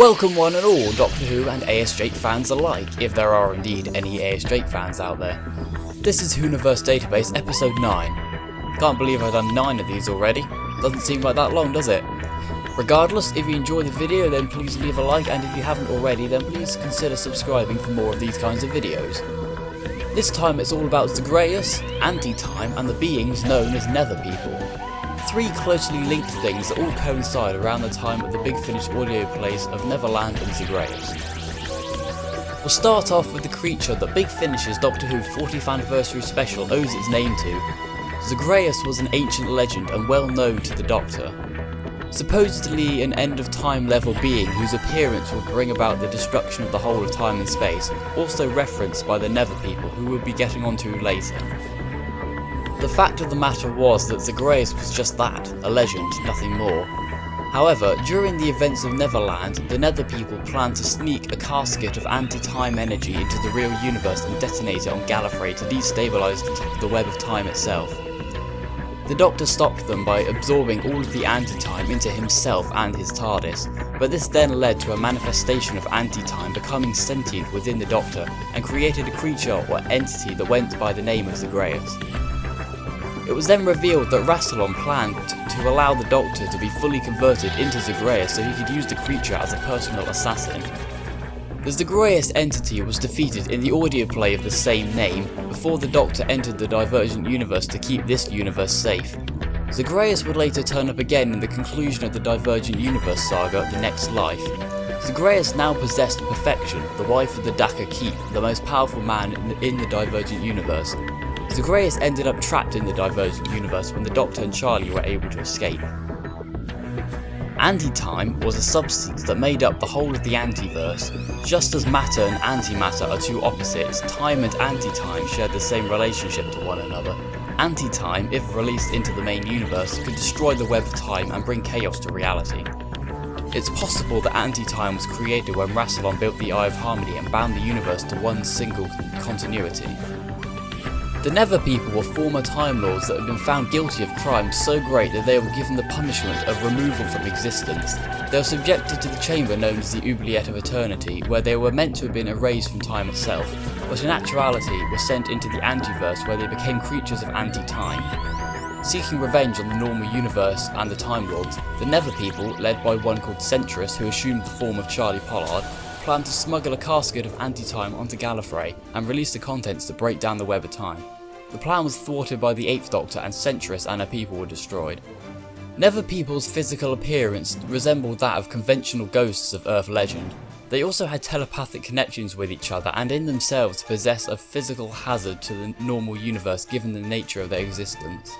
Welcome one and all Doctor Who and AS Jake fans alike, if there are indeed any AS Jake fans out there. This is Whoniverse Database episode 9. Can't believe I've done 9 of these already. Doesn't seem like that long, does it? Regardless, if you enjoy the video then please leave a like, and if you haven't already then please consider subscribing for more of these kinds of videos. This time it's all about Zagreus, Anti-Time and the beings known as Nether People. 3 closely linked things that all coincide around the time of the Big Finish audio plays of Neverland and Zagreus. We'll start off with the creature that Big Finish's Doctor Who 40th anniversary special owes its name to. Zagreus was an ancient legend and well known to the Doctor. Supposedly an end-of-time level being whose appearance would bring about the destruction of the whole of time and space, also referenced by the Nether People, who we'll be getting onto later. The fact of the matter was that Zagreus was just that, a legend, nothing more. However, during the events of Neverland, the Nether People planned to sneak a casket of anti-time energy into the real universe and detonate it on Gallifrey to destabilise the web of time itself. The Doctor stopped them by absorbing all of the anti-time into himself and his TARDIS, but this then led to a manifestation of anti-time becoming sentient within the Doctor and created a creature or entity that went by the name of Zagreus. It was then revealed that Rassilon planned to allow the Doctor to be fully converted into Zagreus so he could use the creature as a personal assassin. The Zagreus entity was defeated in the audio play of the same name before the Doctor entered the Divergent Universe to keep this universe safe. Zagreus would later turn up again in the conclusion of the Divergent Universe saga, The Next Life. Zagreus now possessed Perfection, the wife of the Daka Keep, the most powerful man in the Divergent Universe. Zagreus ended up trapped in the Divergent Universe when the Doctor and Charlie were able to escape. Anti-time was a substance that made up the whole of the Antiverse. Just as matter and antimatter are two opposites, time and anti-time shared the same relationship to one another. Anti-time, if released into the main universe, could destroy the web of time and bring chaos to reality. It's possible that anti-time was created when Rassilon built the Eye of Harmony and bound the universe to one single continuity. The Nether People were former Time Lords that had been found guilty of crimes so great that they were given the punishment of removal from existence. They were subjected to the chamber known as the Oubliette of Eternity, where they were meant to have been erased from time itself, but in actuality were sent into the Antiverse where they became creatures of anti-time. Seeking revenge on the normal universe and the Time Lords, the Nether People, led by one called Centris who assumed the form of Charlie Pollard, planned to smuggle a casket of anti-time onto Gallifrey and release the contents to break down the web of time. The plan was thwarted by the 8th Doctor and Centris and her people were destroyed. Nether People's physical appearance resembled that of conventional ghosts of Earth legend. They also had telepathic connections with each other and in themselves possess a physical hazard to the normal universe given the nature of their existence.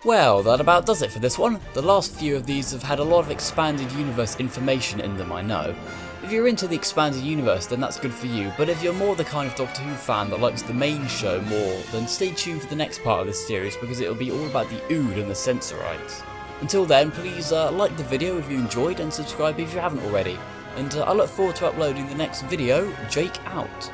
Well, that about does it for this one. The last few of these have had a lot of expanded universe information in them, I know. If you're into the expanded universe then that's good for you, but if you're more the kind of Doctor Who fan that likes the main show more, then stay tuned for the next part of this series because it'll be all about the Ood and the Sensorites. Until then, please like the video if you enjoyed and subscribe if you haven't already. And I look forward to uploading the next video. Jake out.